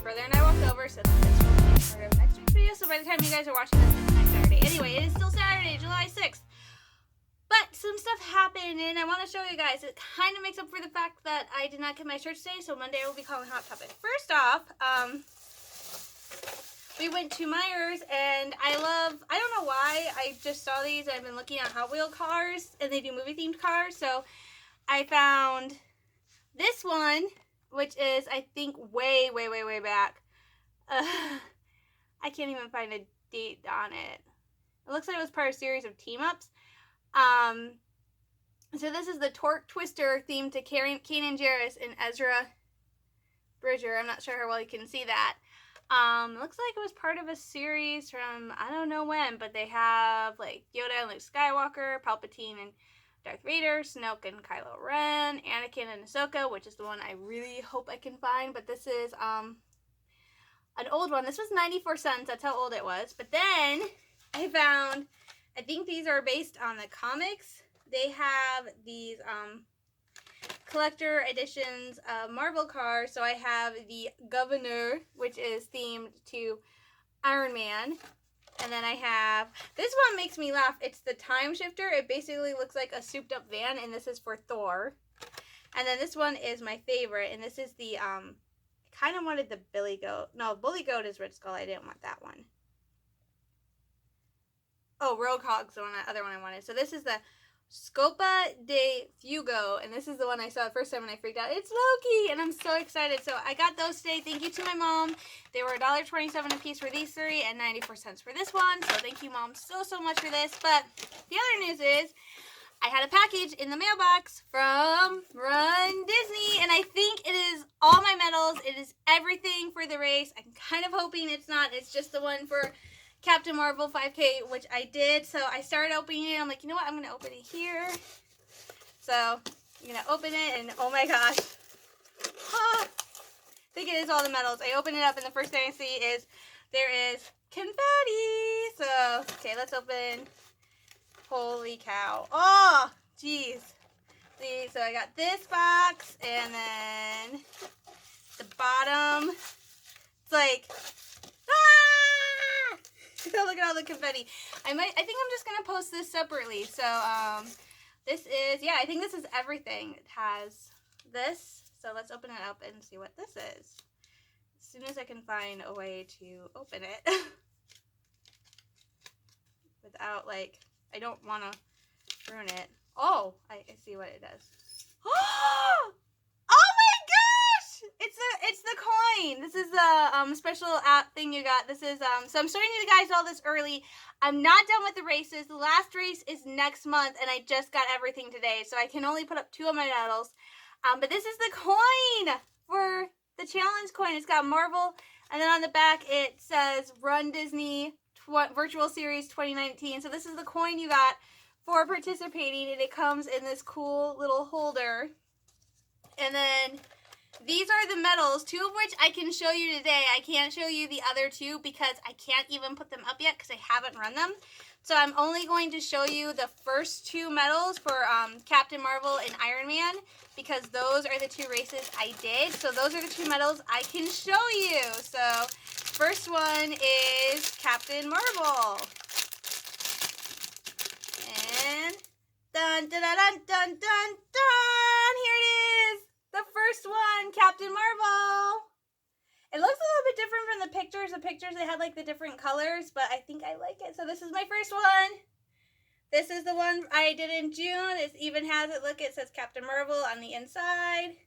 brother and I walked over, so this will be part of next week's video. So by the time you guys are watching this, it's next Saturday. Anyway, it is still Saturday, July 6th. But some stuff happened, and I want to show you guys. It kind of makes up for the fact that I did not get my shirt today, so Monday I will be calling Hot Topic. First off, we went to Myers, and I don't know why, I just saw these. I've been looking at Hot Wheel cars, and they do movie-themed cars, so I found this one, which is, I think, way back. I can't even find a date on it. It looks like it was part of a series of team-ups. So this is the Torque Twister theme to Kanan Jarrus and Ezra Bridger. I'm not sure how well you can see that. Looks like it was part of a series from, I don't know when, but they have, like, Yoda and Luke Skywalker, Palpatine and Darth Vader, Snoke and Kylo Ren, Anakin and Ahsoka, which is the one I really hope I can find, but this is, an old one. This was 94 cents, that's how old it was. But then, I found, I think these are based on the comics. They have these, collector editions of Marvel cars. So I have the Governor, which is themed to Iron Man. And then I have, this one makes me laugh. It's the Time Shifter. It basically looks like a souped up van, and this is for Thor. And then this one is my favorite, and this is the, I kind of wanted the Billy Goat. No, Bully Goat is Red Skull. I didn't want that one. Oh, Rogue Hog's the other one I wanted. So this is the Scopa de Fugo, and this is the one I saw the first time and I freaked out. It's Loki, and I'm so excited. So I got those today. Thank you to my mom. They were $1.27 a piece for these three and 94 cents for this one. So thank you, Mom, so much for this. But the other news is I had a package in the mailbox from Run Disney, and I think it is all my medals. It is everything for the race. I'm kind of hoping it's not. It's just the one for Captain Marvel 5K, which I did. So I started opening it. I'm like, you know what? I'm going to open it here. So I'm going to open it, and oh my gosh. I think it is all the medals. I open it up, and the first thing I see is there is confetti. So, okay, let's open. Holy cow. Oh, jeez. See, so I got this box, and then the bottom. It's like, ah! Look at all the confetti. I think I'm just gonna post this separately. So this is, yeah, I think this is everything. It has this. So let's open it up and see what this is. As soon as I can find a way to open it without, like, I don't want to ruin it. Oh, I see what it does. Oh my gosh! It's the coin. This is the special app thing you got. This is so I'm showing you guys all this early. I'm not done with the races. The last race is next month, and I just got everything today, so I can only put up 2 of my medals. But this is the coin for the challenge coin. It's got Marvel, and then on the back it says Run Disney Virtual Series 2019. So this is the coin you got for participating, and it comes in this cool little holder. And then these are the medals, 2 of which I can show you today. I can't show you the other 2 because I can't even put them up yet because I haven't run them. So I'm only going to show you the first 2 medals for Captain Marvel and Iron Man, because those are the 2 races I did. So those are the 2 medals I can show you. So first one is Captain Marvel. And dun dun dun dun dun dun! Here it is! The first one, Captain Marvel. It looks a little bit different from the pictures. The pictures, they had like the different colors, but I think I like it. So this is my first one. This is the one I did in June. It even has it, look, it says Captain Marvel on the inside.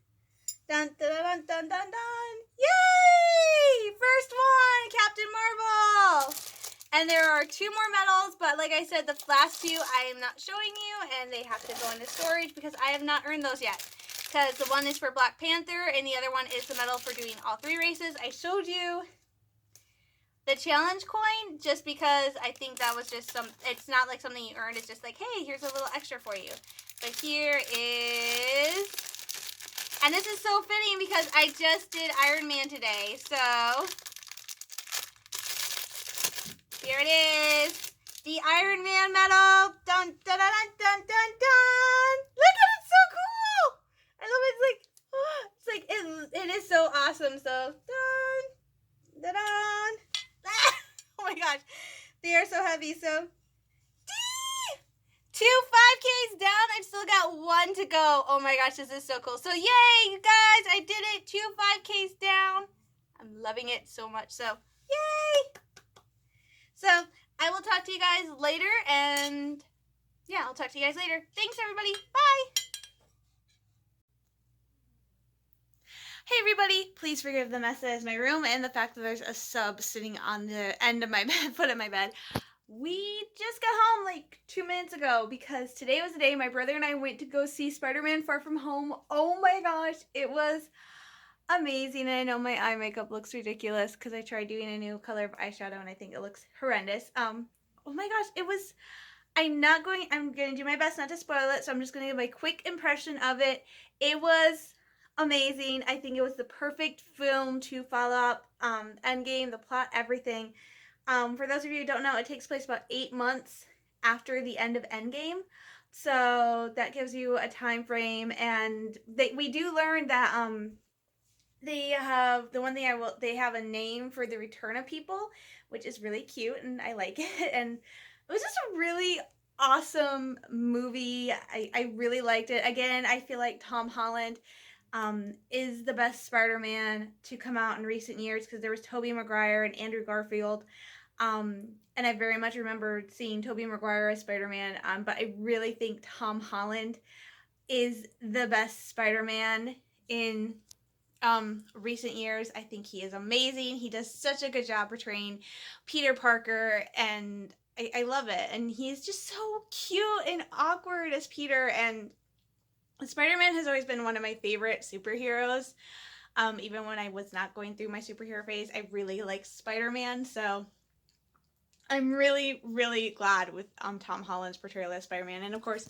Dun dun dun dun dun dun! Yay! First one, Captain Marvel. And there are 2 more medals, but like I said, the last 2 I am not showing you, and they have to go into storage because I have not earned those yet. Because the one is for Black Panther, and the other one is the medal for doing all 3 races. I showed you the challenge coin just because I think that was just it's not like something you earned. It's just like, hey, here's a little extra for you. But here is, and this is so fitting because I just did Iron Man today. So here it is, the Iron Man medal. Dun dun dun dun dun dun! Look at it, so cool. I love it. It's like it is so awesome. So dun They are so heavy. So, 2 5Ks down. I've still got 1 to go. Oh my gosh, this is so cool. So yay, you guys, I did it. 2 5Ks down. I'm loving it so much. So yay. So I will talk to you guys later, and yeah, I'll talk to you guys later. Thanks, everybody. Bye. Hey everybody, please forgive the mess that is my room and the fact that there's a sub sitting on the end of my bed, foot of my bed. We just got home like 2 minutes ago because today was the day my brother and I went to go see Spider-Man Far From Home. Oh my gosh, it was amazing. And I know my eye makeup looks ridiculous because I tried doing a new color of eyeshadow and I think it looks horrendous. Oh my gosh, it was, I'm gonna do my best not to spoil it, so I'm just gonna give a quick impression of it. It was amazing. I think it was the perfect film to follow up Endgame, the plot, everything. For those of you who don't know, it takes place about 8 months after the end of Endgame. So that gives you a time frame, and we do learn that they have they have a name for the return of people, which is really cute and I like it. And it was just a really awesome movie. I really liked it. Again, I feel like Tom Holland is the best Spider-Man to come out in recent years because there was Tobey Maguire and Andrew Garfield. And I very much remember seeing Tobey Maguire as Spider-Man, but I really think Tom Holland is the best Spider-Man in recent years. I think he is amazing. He does such a good job portraying Peter Parker, and I love it. And he's just so cute and awkward as Peter, and Spider-Man has always been one of my favorite superheroes. Even when I was not going through my superhero phase, I really liked Spider-Man, so I'm really, really glad with Tom Holland's portrayal as Spider-Man. And of course,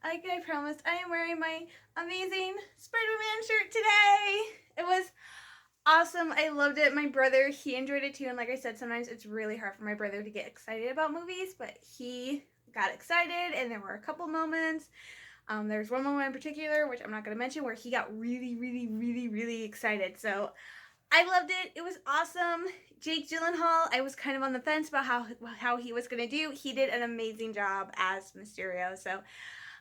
like I promised, I am wearing my amazing Spider-Man shirt today. It was awesome. I loved it. My brother, he enjoyed it too. And like I said, sometimes it's really hard for my brother to get excited about movies, but he got excited, and there were a couple moments. There's one moment in particular, which I'm not going to mention, where he got really, really, really, really excited. So I loved it. It was awesome. Jake Gyllenhaal, I was kind of on the fence about how he was going to do. He did an amazing job as Mysterio. So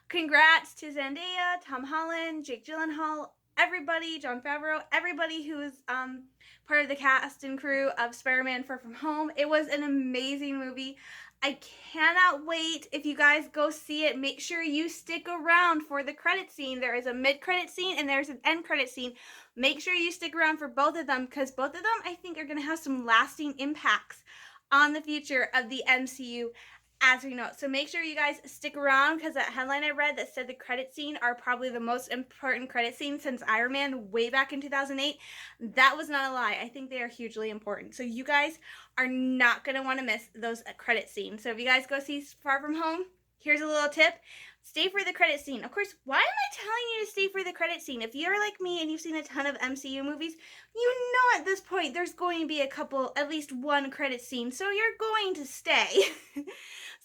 congrats to Zendaya, Tom Holland, Jake Gyllenhaal, everybody, Jon Favreau, everybody who was part of the cast and crew of Spider-Man Far From Home. It was an amazing movie. I cannot wait. If you guys go see it, make sure you stick around for the credit scene. There is a mid-credit scene and there's an end credit scene. Make sure you stick around for both of them, because both of them, I think, are going to have some lasting impacts on the future of the MCU as we know it. So make sure you guys stick around, because that headline I read that said the credit scene are probably the most important credit scene since Iron Man way back in 2008. That was not a lie. I think they are hugely important. So you guys are not going to want to miss those credit scenes. So if you guys go see Far From Home, here's a little tip. Stay for the credit scene. Of course, why am I telling you to stay for the credit scene? If you're like me and you've seen a ton of MCU movies, you know at this point there's going to be a couple, at least one credit scene, so you're going to stay.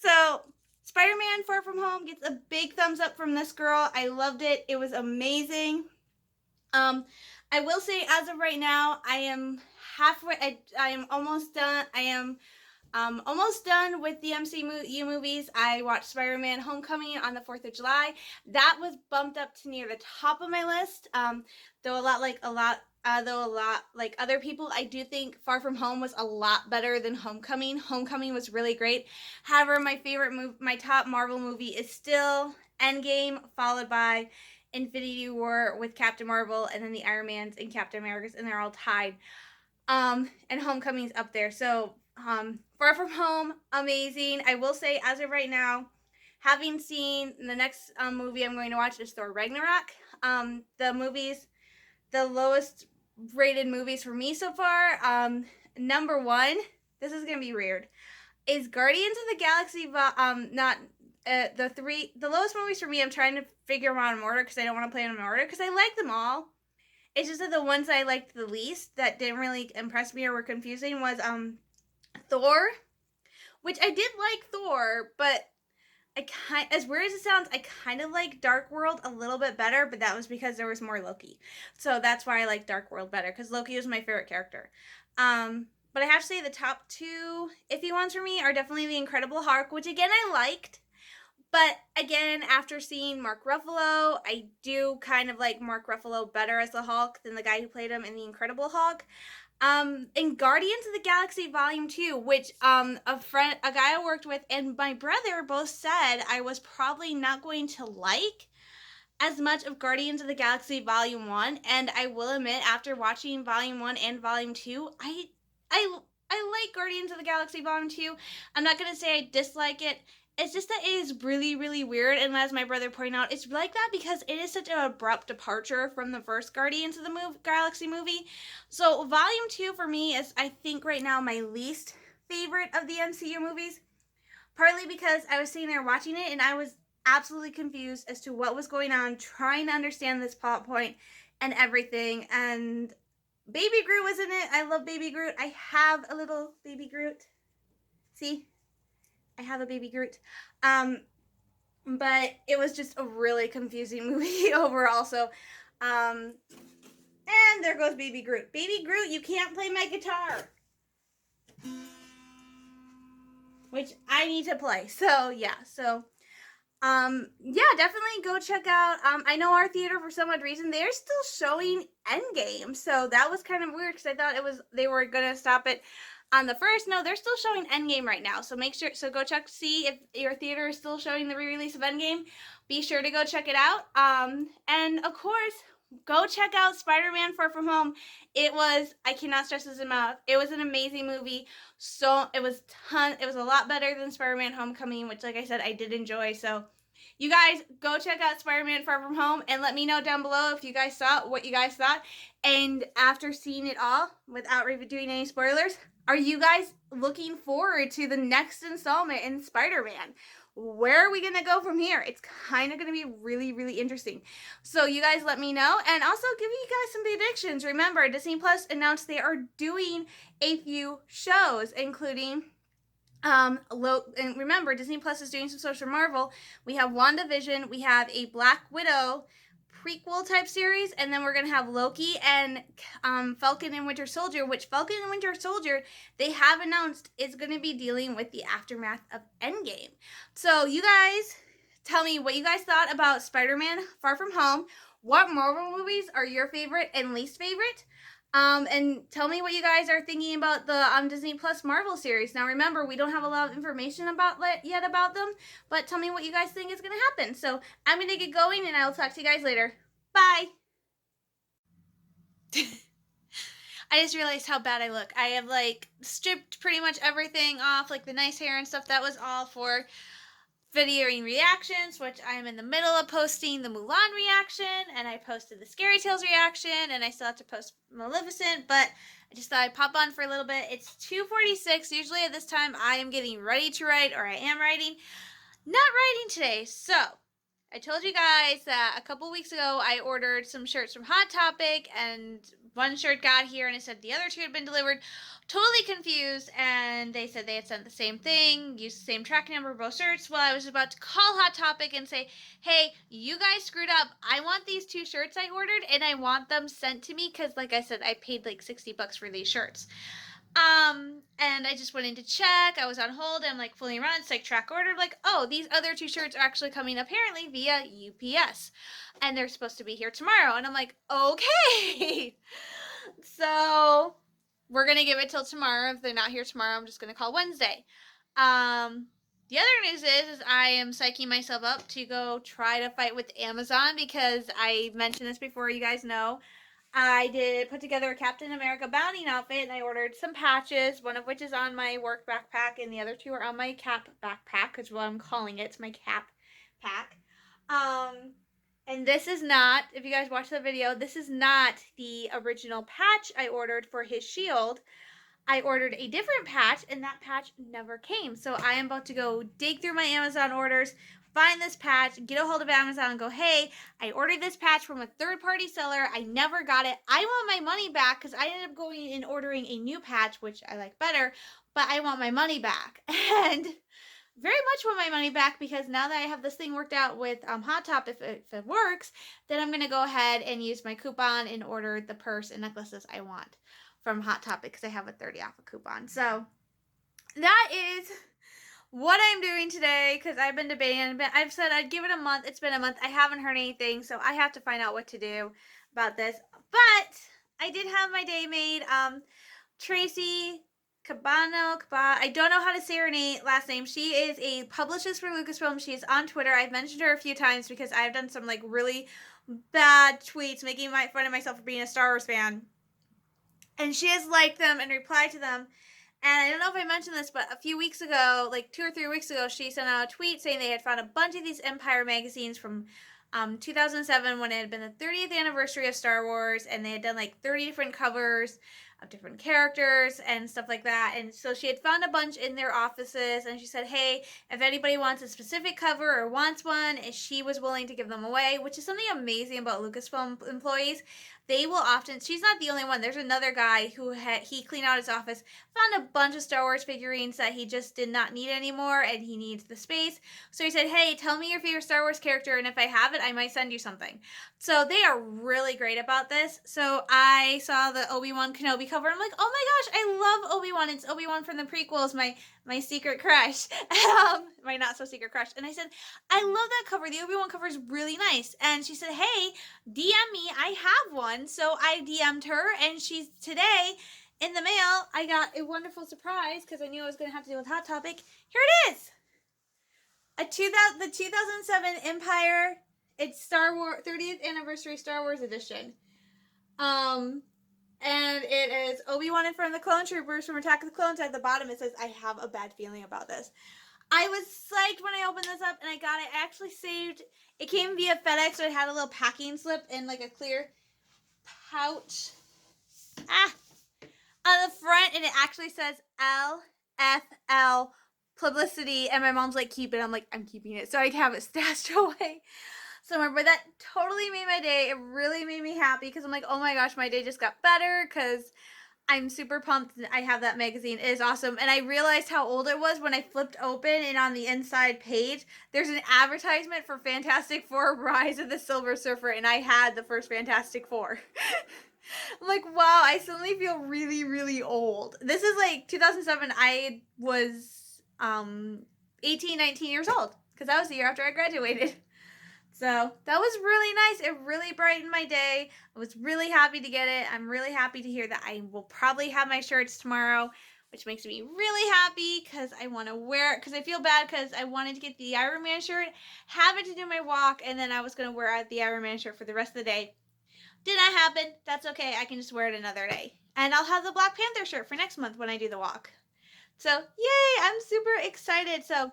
So, Spider-Man Far From Home gets a big thumbs up from this girl. I loved it. It was amazing. I will say, as of right now, I am halfway, I am almost done. I am almost done with the MCU movies. I watched Spider-Man Homecoming on the 4th of July. That was bumped up to near the top of my list. Though a lot like other people, I do think Far From Home was a lot better than Homecoming. Homecoming was really great. However, my top Marvel movie is still Endgame, followed by Infinity War with Captain Marvel, and then the Iron Mans and Captain Americas, and they're all tied. And Homecoming's up there. So Far From Home, amazing. I will say, as of right now, having seen the next movie I'm going to watch is Thor Ragnarok. The lowest rated movies for me so far, number 1, this is going to be weird, is Guardians of the Galaxy, the lowest movies for me. I'm trying to figure them out in order because I don't want to play them in order because I like them all. It's just that the ones I liked the least that didn't really impress me or were confusing was Thor, which I did like Thor, but as weird as it sounds, I kind of like Dark World a little bit better, but that was because there was more Loki. So that's why I like Dark World better, because Loki was my favorite character. But I have to say the top two iffy ones for me are definitely The Incredible Hulk, which again I liked. But again, after seeing Mark Ruffalo, I do kind of like Mark Ruffalo better as the Hulk than the guy who played him in The Incredible Hulk. In Guardians of the Galaxy Volume 2, which a guy I worked with and my brother both said I was probably not going to like as much of Guardians of the Galaxy Volume 1, and I will admit after watching Volume 1 and Volume 2, I like Guardians of the Galaxy Volume 2. I'm not going to say I dislike it. It's just that it is really, really weird, and as my brother pointed out, it's like that because it is such an abrupt departure from the first Guardians of the Galaxy movie. So Volume 2 for me is, I think right now, my least favorite of the MCU movies. Partly because I was sitting there watching it and I was absolutely confused as to what was going on, trying to understand this plot point and everything. And Baby Groot was in it. I love Baby Groot. I have a little Baby Groot. See? I have a Baby Groot. But it was just a really confusing movie overall. So, and there goes Baby Groot. Baby Groot, you can't play my guitar. Which I need to play. So, yeah. So, yeah, definitely go check out, I know our theater, for some odd reason, they're still showing Endgame. So, that was kind of weird because I thought they were going to stop it on the first. No, they're still showing Endgame right now. So, go check to see if your theater is still showing the re-release of Endgame. Be sure to go check it out. And of course, go check out Spider-Man Far From Home. I cannot stress this enough. It was an amazing movie. So it was a lot better than Spider-Man Homecoming, which, like I said, I did enjoy. So you guys go check out Spider-Man Far From Home and let me know down below if you guys saw what you guys thought. And after seeing it all, without doing any spoilers, are you guys looking forward to the next installment in Spider-Man? Where are we going to go from here? It's kind of going to be really, really interesting. So you guys let me know. And also give you guys some predictions. Remember, Disney Plus announced they are doing a few shows, including... and remember, Disney Plus is doing some stuff for Marvel. We have WandaVision. We have a Black Widow prequel type series, and then we're gonna have Loki and Falcon and Winter Soldier, which Falcon and Winter Soldier, they have announced is gonna be dealing with the aftermath of Endgame. So you guys tell me what you guys thought about Spider-Man Far From Home. What Marvel movies are your favorite and least favorite? And tell me what you guys are thinking about the Disney Plus Marvel series. Now remember, we don't have a lot of information yet about them, but tell me what you guys think is going to happen. So I'm going to get going and I'll talk to you guys later. Bye! I just realized how bad I look. I have stripped pretty much everything off, like the nice hair and stuff. That was all for videoing reactions, which I am in the middle of posting the Mulan reaction, and I posted the Scary Tales reaction, and I still have to post Maleficent, but I just thought I'd pop on for a little bit. It's 2:46. Usually at this time I am getting ready to write, or I am writing. Not writing today. So I told you guys that a couple weeks ago I ordered some shirts from Hot Topic, and one shirt got here and it said the other two had been delivered. Totally confused, and they said they had sent the same thing, used the same tracking number, both shirts. Well, I was about to call Hot Topic and say, hey, you guys screwed up. I want these two shirts I ordered, and I want them sent to me because, like I said, I paid like $60 for these shirts. And I just went in to check. I was on hold. I'm like fooling around. It's like track ordered. Like, oh, these other two shirts are actually coming apparently via UPS, and they're supposed to be here tomorrow. And I'm like, okay. So we're gonna give it till tomorrow. If they're not here tomorrow, I'm just gonna call Wednesday. The other news is I am psyching myself up to go try to fight with Amazon because I mentioned this before. You guys know. I did put together a Captain America bounding outfit, and I ordered some patches, one of which is on my work backpack, and the other two are on my cap backpack, which is what I'm calling it. It's my cap pack. And this is not, if you guys watch the video, this is not the original patch I ordered for his shield. I ordered a different patch, and that patch never came. So I am about to go dig through my Amazon orders, find this patch, get a hold of Amazon and go, hey, I ordered this patch from a third-party seller. I never got it. I want my money back because I ended up going and ordering a new patch, which I like better, but I want my money back. And very much want my money back, because now that I have this thing worked out with Hot Top, if it works, then I'm going to go ahead and use my coupon and order the purse and necklaces I want from Hot Topic, because I have a 30 off a coupon. So that is what I'm doing today, because I've been debating. I've said I'd give it a month. It's been a month. I haven't heard anything, so I have to find out what to do about this. But I did have my day made. Tracy Cabano, I don't know how to say her last name. She is a publicist for Lucasfilm. She's on Twitter. I've mentioned her a few times because I've done some like really bad tweets making fun of myself for being a Star Wars fan. And she has liked them and replied to them. And I don't know if I mentioned this, but a few weeks ago, like 2 or 3 weeks ago, she sent out a tweet saying they had found a bunch of these Empire magazines from 2007, when it had been the 30th anniversary of Star Wars, and they had done like 30 different covers of different characters and stuff like that. And so she had found a bunch in their offices, and she said, hey, if anybody wants a specific cover or wants one, she was willing to give them away, which is something amazing about Lucasfilm employees. They will often, she's not the only one. There's another guy who he cleaned out his office, found a bunch of Star Wars figurines that he just did not need anymore, and he needs the space. So he said, hey, tell me your favorite Star Wars character, and if I have it, I might send you something. So they are really great about this. So I saw the Obi-Wan Kenobi cover. I'm like, oh my gosh, I love Obi-Wan. It's Obi-Wan from the prequels, my secret crush, my not so secret crush. And I said, I love that cover. The Obi-Wan cover is really nice. And she said, hey, DM me. I have one. So I DM'd her, and she's today in the mail. I got a wonderful surprise because I knew I was going to have to deal with Hot Topic. Here it is. The 2007 Empire. It's Star Wars 30th anniversary Star Wars edition. And it is Obi-Wan in front of the Clone Troopers from Attack of the Clones. At the bottom it says, I have a bad feeling about this. I was psyched when I opened this up and I got it. I actually saved, it came via FedEx, so it had a little packing slip and like a clear pouch. On the front, and it actually says LFL publicity, and my mom's like, keep it. I'm like, I'm keeping it, so I have it stashed away somewhere. But that totally made my day. It really made me happy, because I'm like, oh my gosh, my day just got better, because I'm super pumped that I have that magazine. It is awesome. And I realized how old it was when I flipped open, and on the inside page there's an advertisement for Fantastic Four Rise of the Silver Surfer, and I had the first Fantastic Four. I'm like, wow, I suddenly feel really, really old. This is like 2007. I was 18, 19 years old, because that was the year after I graduated. So that was really nice. It really brightened my day. I was really happy to get it. I'm really happy to hear that I will probably have my shirts tomorrow, which makes me really happy, because I want to wear it, because I feel bad, because I wanted to get the Iron Man shirt, have it to do my walk, and then I was going to wear the Iron Man shirt for the rest of the day. Did not happen. That's okay. I can just wear it another day. And I'll have the Black Panther shirt for next month when I do the walk. So, yay! I'm super excited. So,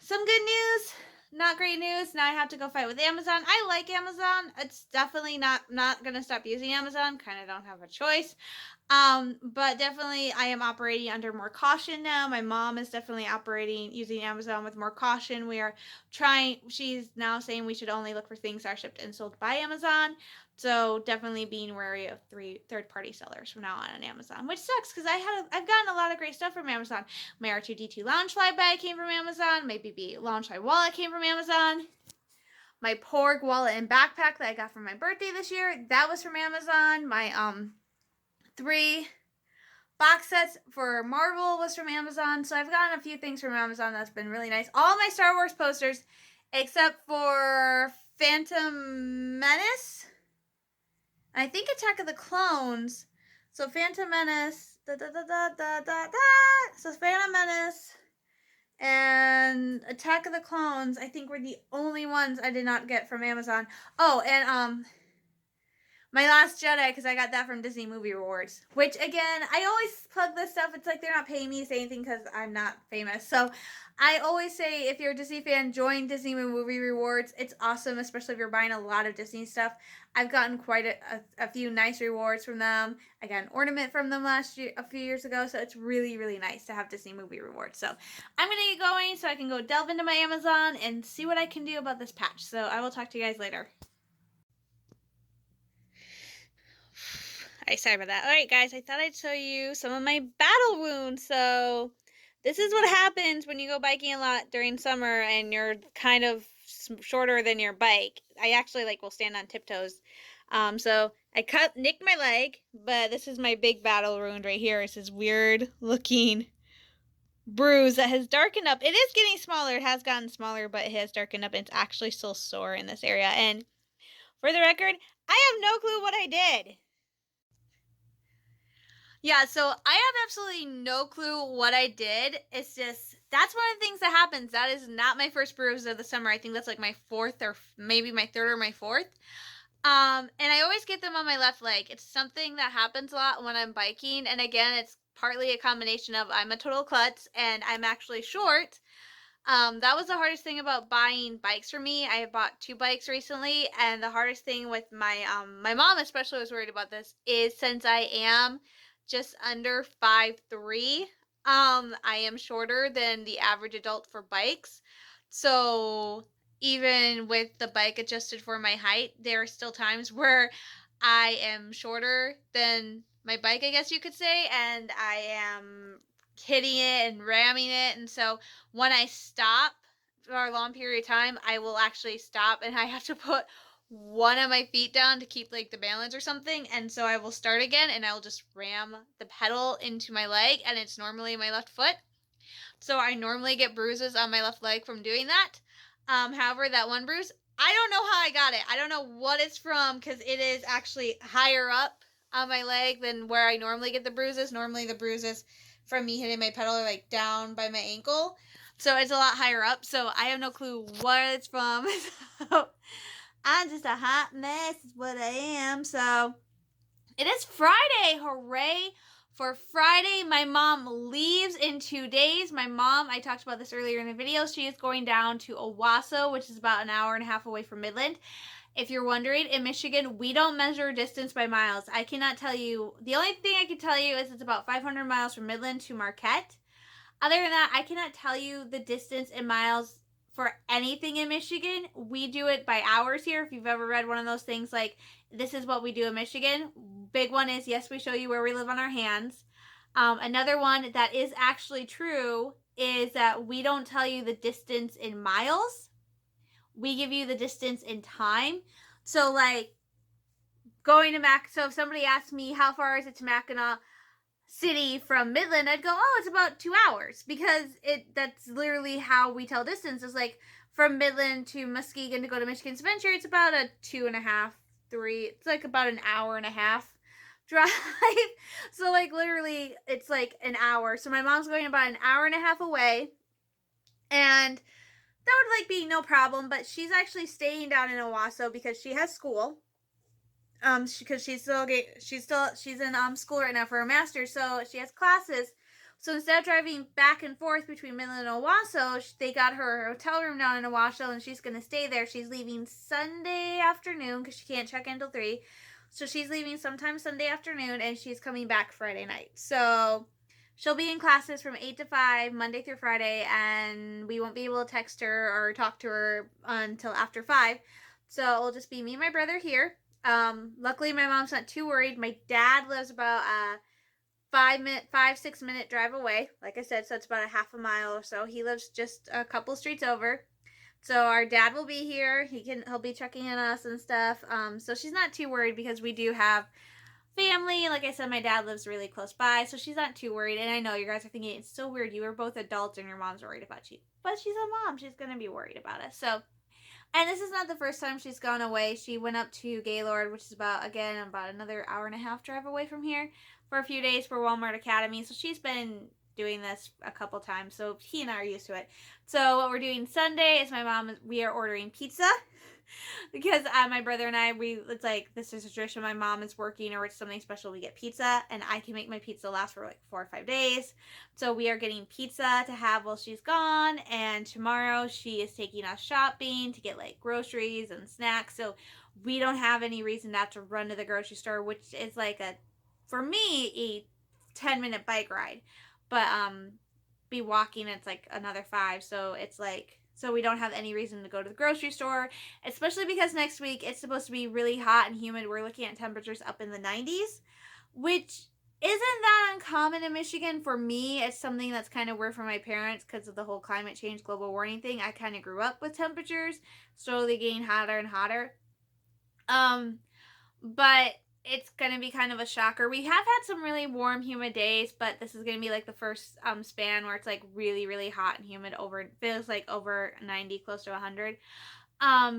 some good news, not great news. Now I have to go fight with Amazon. I like Amazon. It's definitely not going to stop using Amazon. Kind of don't have a choice. But definitely I am operating under more caution now. My mom is definitely using Amazon with more caution. She's now saying we should only look for things that are shipped and sold by Amazon. So definitely being wary of third-party sellers from now on Amazon, which sucks, because I've gotten a lot of great stuff from Amazon. My R2-D2 Loungefly bag came from Amazon. My BB Loungefly wallet came from Amazon. My Porg wallet and backpack that I got for my birthday this year, that was from Amazon. My 3 box sets for Marvel was from Amazon. So I've gotten a few things from Amazon that's been really nice. All my Star Wars posters, except for Phantom Menace, I think Attack of the Clones. So Phantom Menace, So Phantom Menace and Attack of the Clones, I think, were the only ones I did not get from Amazon. Oh, and My Last Jedi, because I got that from Disney Movie Rewards. Which, again, I always plug this stuff. It's like they're not paying me to say anything because I'm not famous. So I always say, if you're a Disney fan, join Disney Movie Rewards. It's awesome, especially if you're buying a lot of Disney stuff. I've gotten quite a few nice rewards from them. I got an ornament from them a few years ago. So it's really, really nice to have Disney Movie Rewards. So I'm going to get going so I can go delve into my Amazon and see what I can do about this patch. So I will talk to you guys later. Sorry about that. Alright guys, I thought I'd show you some of my battle wounds. So this is what happens when you go biking a lot during summer and you're kind of shorter than your bike. I actually will stand on tiptoes. So I nicked my leg, but this is my big battle wound right here. It's this weird looking bruise that has darkened up. It is getting smaller. It has gotten smaller, but it has darkened up. And it's actually still sore in this area. And for the record, I have no clue what I did. Yeah, so I have absolutely no clue what I did. It's just, that's one of the things that happens. That is not my first bruise of the summer. I think that's my fourth or maybe my third or my fourth. And I always get them on my left leg. It's something that happens a lot when I'm biking. And again, it's partly a combination of I'm a total klutz and I'm actually short. That was the hardest thing about buying bikes for me. I bought 2 bikes recently, and the hardest thing with my mom especially was worried about this is since I am just under 5'3", I am shorter than the average adult for bikes. So even with the bike adjusted for my height, there are still times where I am shorter than my bike, I guess you could say, and I am hitting it and ramming it. And so when I stop for a long period of time, I will actually stop and I have to put one of my feet down to keep the balance or something. And so I will start again and I will just ram the pedal into my leg, and it's normally my left foot. So I normally get bruises on my left leg from doing that. However, that one bruise, I don't know how I got it. I don't know what it's from because it is actually higher up on my leg than where I normally get the bruises. Normally the bruises from me hitting my pedal are down by my ankle. So it's a lot higher up. So I have no clue what it's from. So I'm just a hot mess is what I am. So it is Friday. Hooray for Friday. My mom leaves in 2 days. My mom, I talked about this earlier in the video, she is going down to Owasso, which is about an hour and a half away from Midland. If you're wondering, in Michigan, we don't measure distance by miles. I cannot tell you. The only thing I can tell you is it's about 500 miles from Midland to Marquette. Other than that, I cannot tell you the distance in miles for anything in Michigan. We do it by hours here. If you've ever read one of those things this is what we do in Michigan. Big one is, yes, we show you where we live on our hands. Another one that is actually true is that we don't tell you the distance in miles. We give you the distance in time. So going to so if somebody asks me how far is it to Mackinac City from Midland, I'd go, oh, it's about 2 hours, because that's literally how we tell distance. It's from Midland to Muskegon to go to Michigan's Adventure, it's about a 2.5, 3, it's about an hour and a half drive. So literally it's an hour. So my mom's going about an hour and a half away, and that would be no problem, but she's actually staying down in Owasso because she has school. Because she's in school right now for her master's, so she has classes. So instead of driving back and forth between Midland and Owasso, they got her hotel room down in Owasso, and she's gonna stay there. She's leaving Sunday afternoon because she can't check in until 3. So she's leaving sometime Sunday afternoon, and she's coming back Friday night. So she'll be in classes from 8 to 5, Monday through Friday, and we won't be able to text her or talk to her until after 5. So it'll just be me and my brother here. Luckily my mom's not too worried. My dad lives about a 5-6 minute drive away, like I said, so it's about a half a mile or so. He lives just a couple streets over. So our dad will be here. He'll be checking in on us and stuff. So she's not too worried because we do have family. Like I said, my dad lives really close by, so she's not too worried. And I know you guys are thinking, it's so weird. You are both adults and your mom's worried about you. But she's a mom. She's going to be worried about us. So, and this is not the first time she's gone away. She went up to Gaylord, which is about another hour and a half drive away from here, for a few days for Walmart Academy. So she's been doing this a couple times, so he and I are used to it. So what we're doing Sunday is we are ordering pizza. Because my brother and I, it's this is a tradition. My mom is working or it's something special, we get pizza, and I can make my pizza last for 4 or 5 days. So we are getting pizza to have while she's gone, and tomorrow she is taking us shopping to get groceries and snacks. So we don't have any reason not to run to the grocery store, which is for me, a 10-minute bike ride. But be walking, it's another 5. So it's so we don't have any reason to go to the grocery store, especially because next week it's supposed to be really hot and humid. We're looking at temperatures up in the 90s, which isn't that uncommon in Michigan. For me, it's something that's kind of weird for my parents because of the whole climate change, global warming thing. I kind of grew up with temperatures slowly getting hotter and hotter. But it's gonna be kind of a shocker. We have had some really warm, humid days, but this is gonna be like the first span where it's like really, really hot and humid. Feels like over 90, close to 100.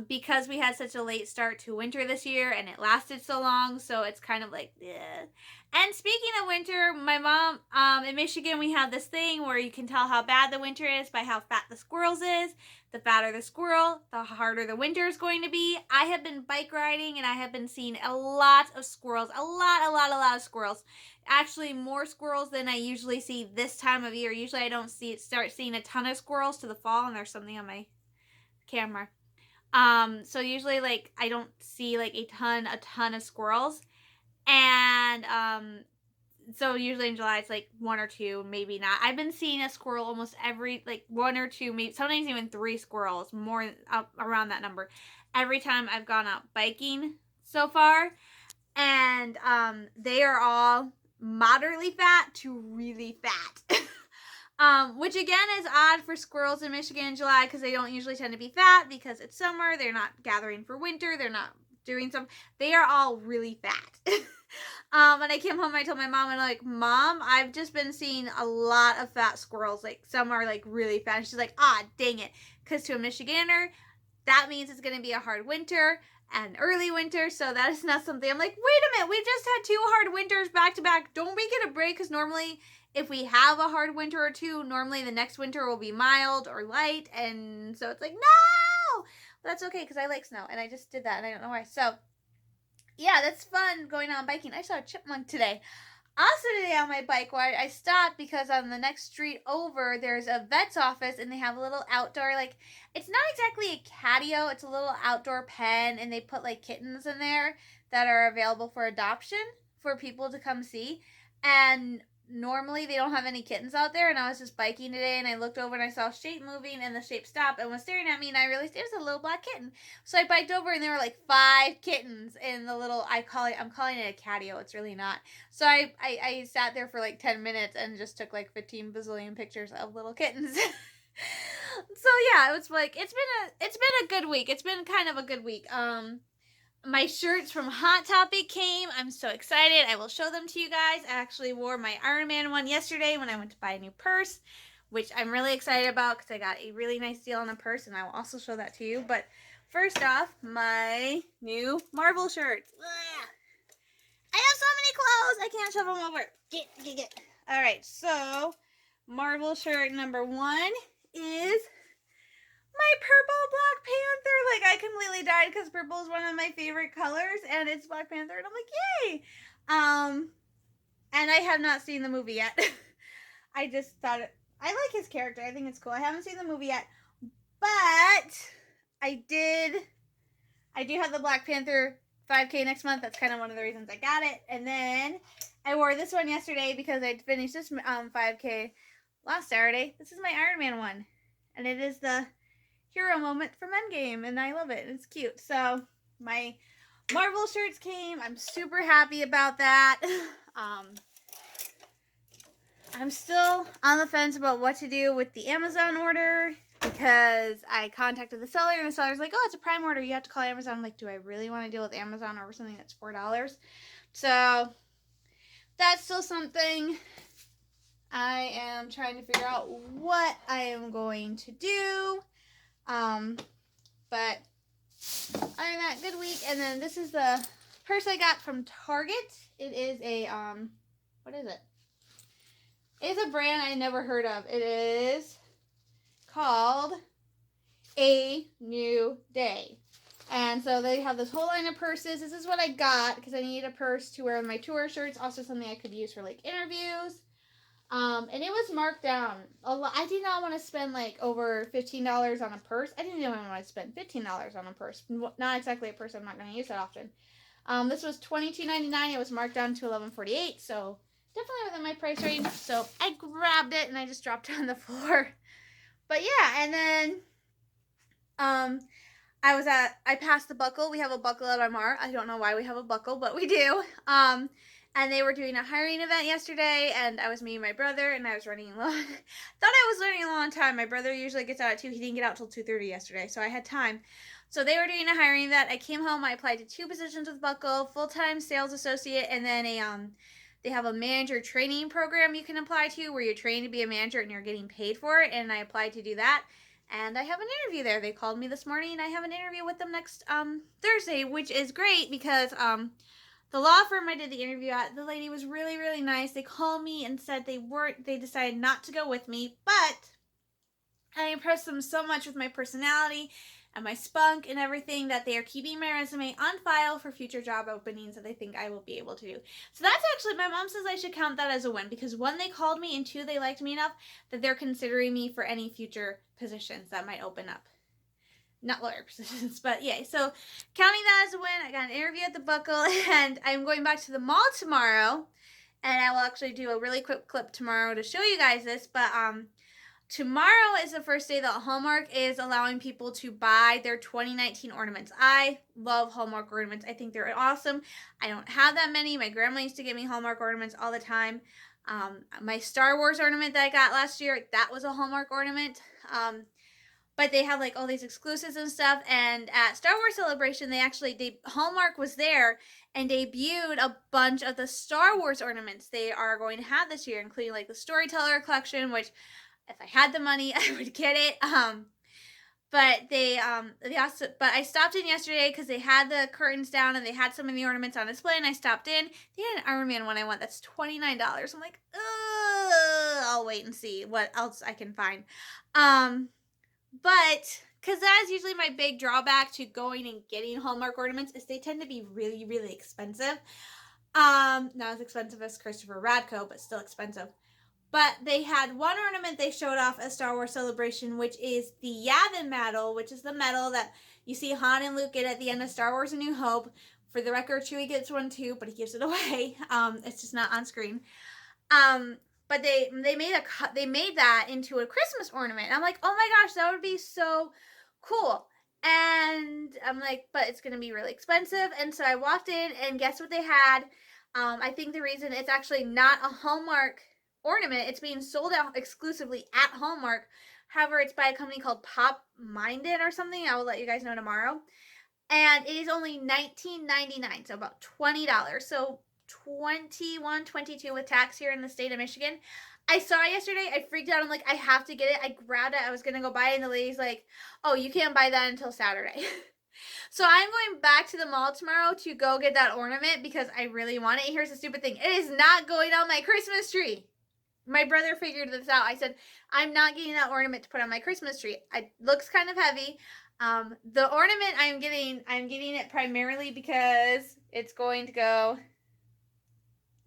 Because we had such a late start to winter this year and it lasted so long, so it's kind of like, yeah. And speaking of winter, my mom, in Michigan, we have this thing where you can tell how bad the winter is by how fat the squirrels is. The fatter the squirrel, the harder the winter is going to be. I have been bike riding and I have been seeing a lot of squirrels, a lot of squirrels. Actually, more squirrels than I usually see this time of year. Usually I don't start seeing a ton of squirrels to the fall, and there's something on my camera. So usually like I don't see like a ton of squirrels. And so usually in July it's like one or two, maybe not. I've been seeing a squirrel almost every, like one or two, maybe sometimes even 3 squirrels, more around that number, every time I've gone out biking so far. And they are all moderately fat to really fat. Which again is odd for squirrels in Michigan in July because they don't usually tend to be fat because it's summer. They're not gathering for winter. They're not doing something. They are all really fat. And I came home and I told my mom, and I'm like, Mom, I've just been seeing a lot of fat squirrels. Like some are like really fat. And she's like, ah, dang it. Because to a Michigander, that means it's going to be a hard winter and early winter. So that is not something. I'm like, wait a minute. We just had 2 hard winters back to back. Don't we get a break? Because normally if we have a hard winter or 2, normally the next winter will be mild or light. And so it's like, no! But that's okay because I like snow. And I just did that and I don't know why. So yeah, that's fun going out biking. I saw a chipmunk today. Also today on my bike ride, I stopped because on the next street over, there's a vet's office and they have a little outdoor, like, it's not exactly a catio, it's a little outdoor pen, and they put like kittens in there that are available for adoption for people to come see. And normally they don't have any kittens out there, and I was just biking today and I looked over and I saw a shape moving and the shape stopped and was staring at me, and I realized it was a little black kitten. So I biked over and there were like 5 kittens in the little, I'm calling it a catio, it's really not. So I sat there for like 10 minutes and just took like 15 bazillion pictures of little kittens. So yeah, it was like it's been a good week. It's been kind of a good week. My shirts from Hot Topic came. I'm so excited. I will show them to you guys. I actually wore my Iron Man one yesterday when I went to buy a new purse, which I'm really excited about because I got a really nice deal on a purse, and I will also show that to you. But first off, my new Marvel shirts. Ugh. I have so many clothes. I can't shove them over. Get. All right, so Marvel shirt number 1 is my purple Black Panther. Like, I completely died because purple is one of my favorite colors, and it's Black Panther, and I'm like, yay! And I have not seen the movie yet. I just thought I like his character. I think it's cool. I haven't seen the movie yet, but I do have the Black Panther 5K next month. That's kind of one of the reasons I got it. And then I wore this one yesterday because I finished this 5K last Saturday. This is my Iron Man one, and it is the hero moment from Endgame, and I love it. It's cute. So my Marvel shirts came. I'm super happy about that. I'm still on the fence about what to do with the Amazon order because I contacted the seller, and the seller's like, oh, it's a Prime order. You have to call Amazon. I'm like, do I really want to deal with Amazon over something that's $4? So that's still something I am trying to figure out what I am going to do. But other than that, good week. And then this is the purse I got from Target. It is a, what is it? It's a brand I never heard of. It is called A New Day. And so they have this whole line of purses. This is what I got because I needed a purse to wear with my tour shirts. Also something I could use for like interviews. And it was marked down a lot. I did not want to spend like over $15 on a purse. I didn't even want to spend $15 on a purse. Not exactly a purse I'm not going to use that often. This was $22.99. It was marked down to $11.48. So definitely within my price range. So I grabbed it and I just dropped it on the floor. But yeah, and then I passed the buckle. We have a buckle at our mart. I don't know why we have a buckle, but we do. And they were doing a hiring event yesterday, and I was meeting my brother, and I was running along. Thought I was running a long time. My brother usually gets out at 2. He didn't get out till 2:30 yesterday, so I had time. So they were doing a hiring event. I came home. I applied to 2 positions with Buckle, full-time sales associate, and then they have a manager training program you can apply to where you're trained to be a manager and you're getting paid for it. And I applied to do that. And I have an interview there. They called me this morning, and I have an interview with them next Thursday, which is great because the law firm I did the interview at, the lady was really, really nice. They called me and said they decided not to go with me, but I impressed them so much with my personality and my spunk and everything that they are keeping my resume on file for future job openings that they think I will be able to do. So that's actually, my mom says I should count that as a win because 1, they called me, and 2, they liked me enough that they're considering me for any future positions that might open up. Not lawyer positions, but yeah. So counting that as a win, I got an interview at the Buckle, and I'm going back to the mall tomorrow, and I will actually do a really quick clip tomorrow to show you guys this. But tomorrow is the first day that Hallmark is allowing people to buy their 2019 ornaments. I love Hallmark ornaments. I think they're awesome. I don't have that many. My grandma used to give me Hallmark ornaments all the time. My Star Wars ornament that I got last year, that was a Hallmark ornament. But they have like all these exclusives and stuff. And at Star Wars Celebration, Hallmark was there and debuted a bunch of the Star Wars ornaments they are going to have this year, including like the Storyteller collection, which if I had the money, I would get it. But I stopped in yesterday because they had the curtains down and they had some of the ornaments on display, and I stopped in. They had an Iron Man one I want that's $29. I'm like, I'll wait and see what else I can find. But because that is usually my big drawback to going and getting Hallmark ornaments is they tend to be really, really expensive. Not as expensive as Christopher Radko, but still expensive. But they had one ornament they showed off at Star Wars Celebration, which is the Yavin medal, which is the medal that you see Han and Luke get at the end of Star Wars A New Hope. For the record, Chewie gets one too, but he gives it away. It's just not on screen. But they made that into a Christmas ornament. I'm like, oh my gosh, that would be so cool. And I'm like, but it's gonna be really expensive. And so I walked in, and guess what they had? I think the reason it's actually not a Hallmark ornament, it's being sold out exclusively at Hallmark. However, it's by a company called Pop Minded or something. I will let you guys know tomorrow. And it is only $19.99, so about $20. So $21, $22 with tax here in the state of Michigan. I saw it yesterday. I freaked out. I'm like, I have to get it. I grabbed it. I was going to go buy it. And the lady's like, oh, you can't buy that until Saturday. So I'm going back to the mall tomorrow to go get that ornament because I really want it. Here's the stupid thing. It is not going on my Christmas tree. My brother figured this out. I said, I'm not getting that ornament to put on my Christmas tree. It looks kind of heavy. The ornament I'm getting it primarily because it's going to go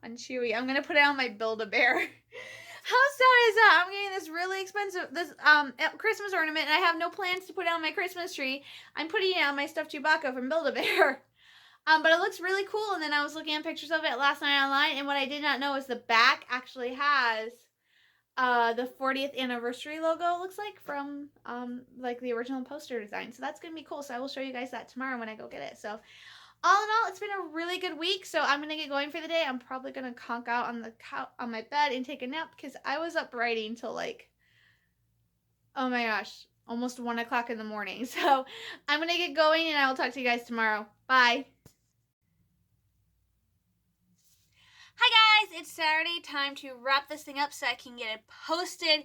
on Chewie. I'm going to put it on my Build-A-Bear. How sad is that? I'm getting this really expensive Christmas ornament, and I have no plans to put it on my Christmas tree. I'm putting it on my stuffed Chewbacca from Build-A-Bear. But it looks really cool, and then I was looking at pictures of it last night online, and what I did not know is the back actually has the 40th anniversary logo, it looks like, from like the original poster design. So that's going to be cool. So I will show you guys that tomorrow when I go get it. So all in all, it's been a really good week. So I'm going to get going for the day. I'm probably going to conk out on my bed and take a nap because I was up writing till like, oh my gosh, almost 1 o'clock in the morning. So I'm going to get going, and I will talk to you guys tomorrow. Bye. Hi guys, it's Saturday, time to wrap this thing up so I can get it posted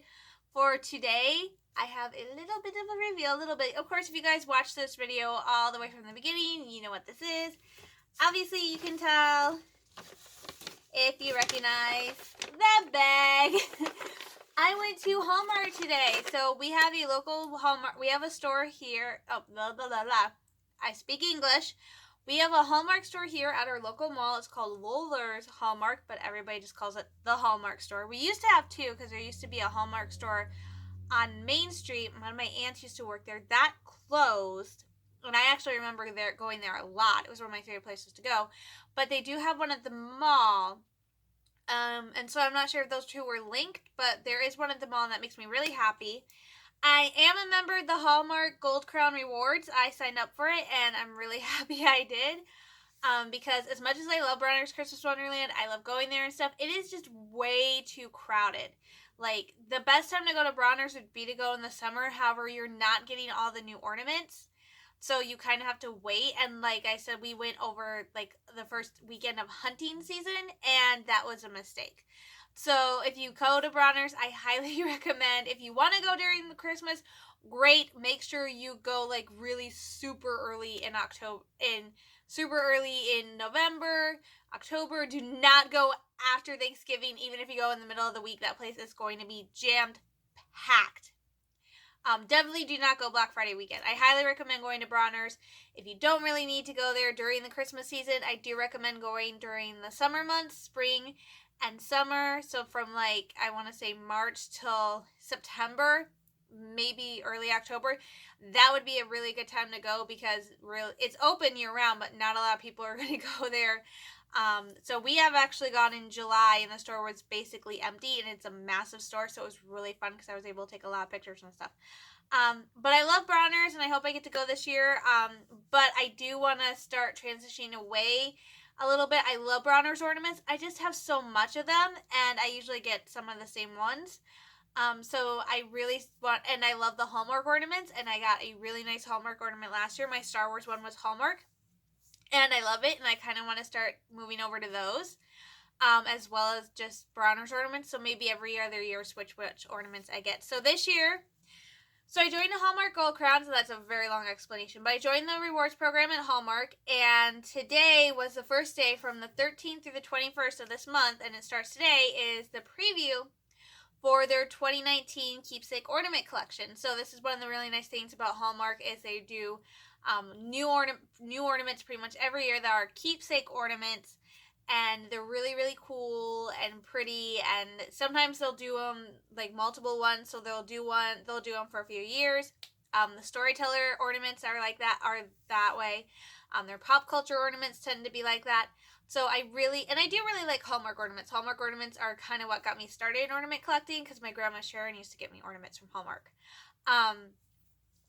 for today. I have a little bit of a review, Of course, if you guys watch this video all the way from the beginning, you know what this is. Obviously, you can tell if you recognize the bag. I went to Hallmark today, so we have a local Hallmark. We have a store here. Oh, blah, blah, blah, blah. I speak English. We have a Hallmark store here at our local mall. It's called Lowell's Hallmark, but everybody just calls it the Hallmark store. We used to have 2 because there used to be a Hallmark store on Main Street. One of my aunts used to work there. That closed, and I actually remember going there a lot. It was one of my favorite places to go. But they do have one at the mall, and so I'm not sure if those 2 were linked, but there is one at the mall, and that makes me really happy. I am a member of the Hallmark Gold Crown Rewards. I signed up for it, and I'm really happy I did. Because as much as I love Bronner's Christmas Wonderland, I love going there and stuff, it is just way too crowded. Like, the best time to go to Bronner's would be to go in the summer. However, you're not getting all the new ornaments. So you kind of have to wait. And like I said, we went over like the first weekend of hunting season, and that was a mistake. So if you go to Bronner's, I highly recommend. If you want to go during the Christmas, great. Make sure you go like really super early in October, super early in November, October. Do not go after Thanksgiving. Even if you go in the middle of the week, that place is going to be jammed packed. Definitely do not go Black Friday weekend. I highly recommend going to Bronner's. If you don't really need to go there during the Christmas season, I do recommend going during the summer months, spring and summer. So from like, I want to say March till September, maybe early October. That would be a really good time to go because it's open year round, but not a lot of people are going to go there. So we have actually gone in July, and the store was basically empty, and it's a massive store, so it was really fun because I was able to take a lot of pictures and stuff. But I love Bronner's, and I hope I get to go this year. But I do want to start transitioning away a little bit. I love Bronner's ornaments. I just have so much of them, and I usually get some of the same ones. So I really want, and I love the Hallmark ornaments, and I got a really nice Hallmark ornament last year. My Star Wars one was Hallmark. And I love it, and I kind of want to start moving over to those, as well as just Bronner's ornaments. So maybe every other year switch which ornaments I get. So this year, I joined the Hallmark Gold Crown, so that's a very long explanation. But I joined the rewards program at Hallmark, and today was the first day from the 13th through the 21st of this month, and it starts today, is the preview for their 2019 Keepsake Ornament Collection. So this is one of the really nice things about Hallmark is they do new ornaments pretty much every year that are keepsake ornaments, and they're really, really cool and pretty, and sometimes they'll do them like multiple ones, so they'll do them for a few years. The storyteller ornaments are that way. Their pop culture ornaments tend to be like that. So I do really like Hallmark ornaments. Hallmark ornaments are kind of what got me started in ornament collecting because my grandma Sharon used to get me ornaments from Hallmark.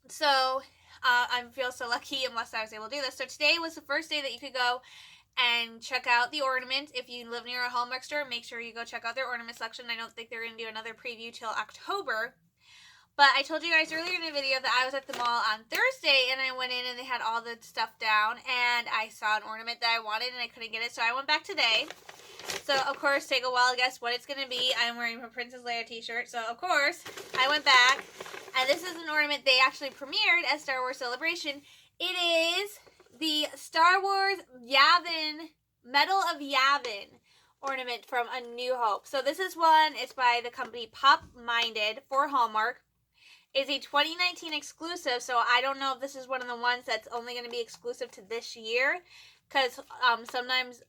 So I feel so lucky unless I was able to do this. So today was the first day that you could go and check out the ornaments. If you live near a Hallmark store, make sure you go check out their ornament section. I don't think they're going to do another preview till October. But I told you guys earlier in the video that I was at the mall on Thursday, and I went in and they had all the stuff down, and I saw an ornament that I wanted and I couldn't get it, so I went back today. So, of course, take a wild guess what it's going to be. I'm wearing my Princess Leia t-shirt, so, of course, I went back, and this is an ornament they actually premiered at Star Wars Celebration. It is the Star Wars Yavin, Medal of Yavin ornament from A New Hope. So, this is one, it's by the company Pop Minded for Hallmark. Is a 2019 exclusive, so I don't know if this is one of the ones that's only going to be exclusive to this year, because sometimes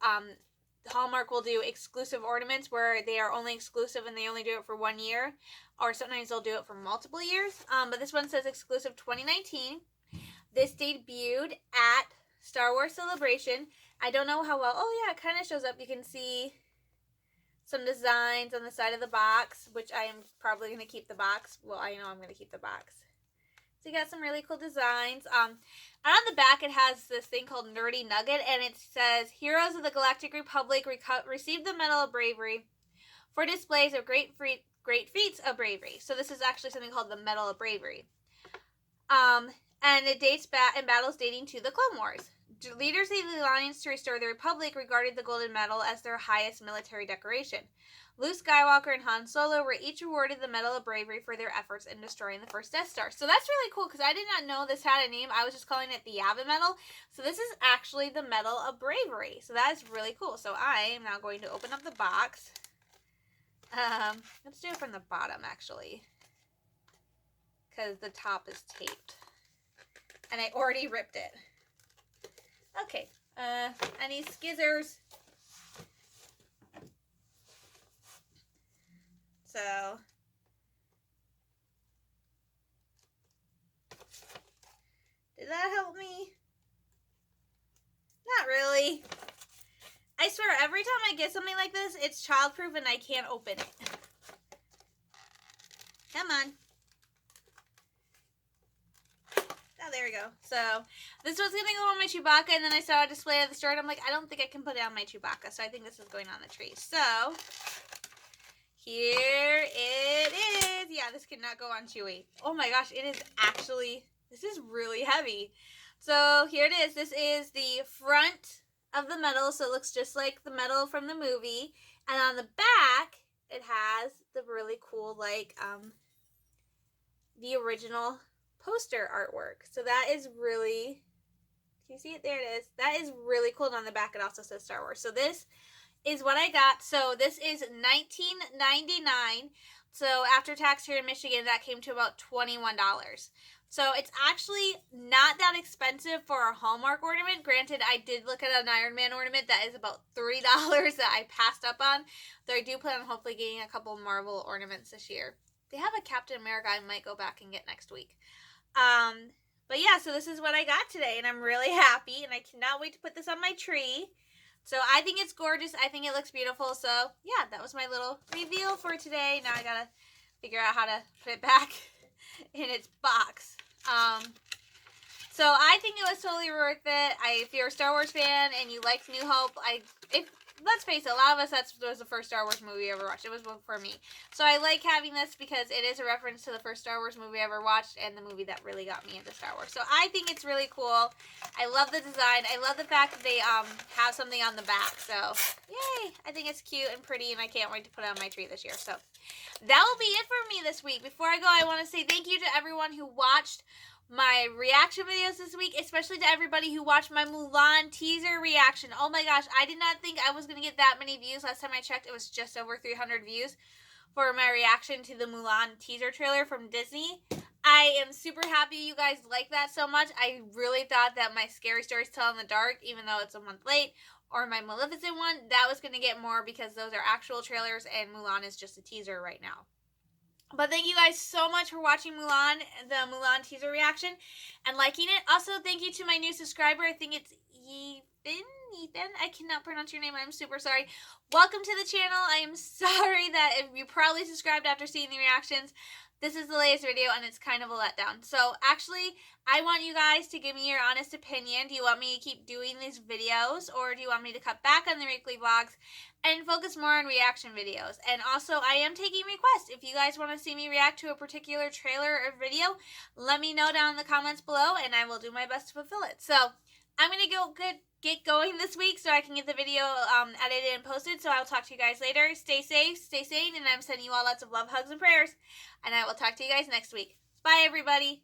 Hallmark will do exclusive ornaments where they are only exclusive and they only do it for 1 year, or sometimes they'll do it for multiple years. But this one says exclusive 2019. This debuted at Star Wars Celebration. I don't know how well. Oh yeah, it kind of shows up. You can see some designs on the side of the box, which I am probably going to keep the box. Well, I know I'm going to keep the box. So you got some really cool designs. And on the back, it has this thing called Nerdy Nugget, and it says, Heroes of the Galactic Republic receive the Medal of Bravery for displays of great feats of bravery. So this is actually something called the Medal of Bravery. And it dates back in battles dating to the Clone Wars. Leaders of the Alliance to Restore the Republic regarded the Golden Medal as their highest military decoration. Luke Skywalker and Han Solo were each awarded the Medal of Bravery for their efforts in destroying the first Death Star. So that's really cool because I did not know this had a name. I was just calling it the Yavin Medal. So this is actually the Medal of Bravery. So that is really cool. So I am now going to open up the box. Let's do it from the bottom actually, because the top is taped. And I already ripped it. Okay, I need skizzers. So, did that help me? Not really. I swear, every time I get something like this, it's childproof and I can't open it. Come on. Oh, there we go. So this was going to go on my Chewbacca, and then I saw a display at the store, and I'm like, I don't think I can put it on my Chewbacca, so I think this is going on the tree. So here it is. Yeah, this cannot go on Chewy. Oh my gosh, it is actually, this is really heavy. So here it is. This is the front of the medal, so it looks just like the medal from the movie. And on the back, it has the really cool, like, the original poster artwork. So that is really, can you see it? There it is. That is really cool. And on the back, it also says Star Wars. So this is what I got. So this is $19.99. So after tax here in Michigan, that came to about $21. So it's actually not that expensive for a Hallmark ornament. Granted, I did look at an Iron Man ornament that is about $3 that I passed up on. Though I do plan on hopefully getting a couple Marvel ornaments this year. They have a Captain America I might go back and get next week. But yeah, so this is what I got today, and I'm really happy, and I cannot wait to put this on my tree. So I think it's gorgeous. I think it looks beautiful. So yeah, that was my little reveal for today. Now I gotta figure out how to put it back in its box. So I think it was totally worth it. If you're a Star Wars fan and you liked New Hope, let's face it, a lot of us, that was the first Star Wars movie we ever watched. It was one for me. So I like having this because it is a reference to the first Star Wars movie I ever watched and the movie that really got me into Star Wars. So I think it's really cool. I love the design. I love the fact that they have something on the back. So yay! I think it's cute and pretty, and I can't wait to put it on my tree this year. So that will be it for me this week. Before I go, I want to say thank you to everyone who watched my reaction videos this week, especially to everybody who watched my Mulan teaser reaction. Oh my gosh, I did not think I was going to get that many views. Last time I checked, it was just over 300 views for my reaction to the Mulan teaser trailer from Disney. I am super happy you guys like that so much. I really thought that my Scary Stories Tell in the Dark, even though it's a month late, or my Maleficent one, that was going to get more because those are actual trailers and Mulan is just a teaser right now. But thank you guys so much for watching Mulan, the Mulan teaser reaction, and liking it. Also, thank you to my new subscriber. I think it's Ethan. I cannot pronounce your name. I'm super sorry. Welcome to the channel. I am sorry that if you probably subscribed after seeing the reactions. This is the latest video, and it's kind of a letdown. So, actually, I want you guys to give me your honest opinion. Do you want me to keep doing these videos, or do you want me to cut back on the weekly vlogs and focus more on reaction videos? And also, I am taking requests. If you guys want to see me react to a particular trailer or video, let me know down in the comments below, and I will do my best to fulfill it. So, I'm going to get going this week so I can get the video edited and posted. So I'll talk to you guys later. Stay safe, stay sane, and I'm sending you all lots of love, hugs, and prayers. And I will talk to you guys next week. Bye, everybody.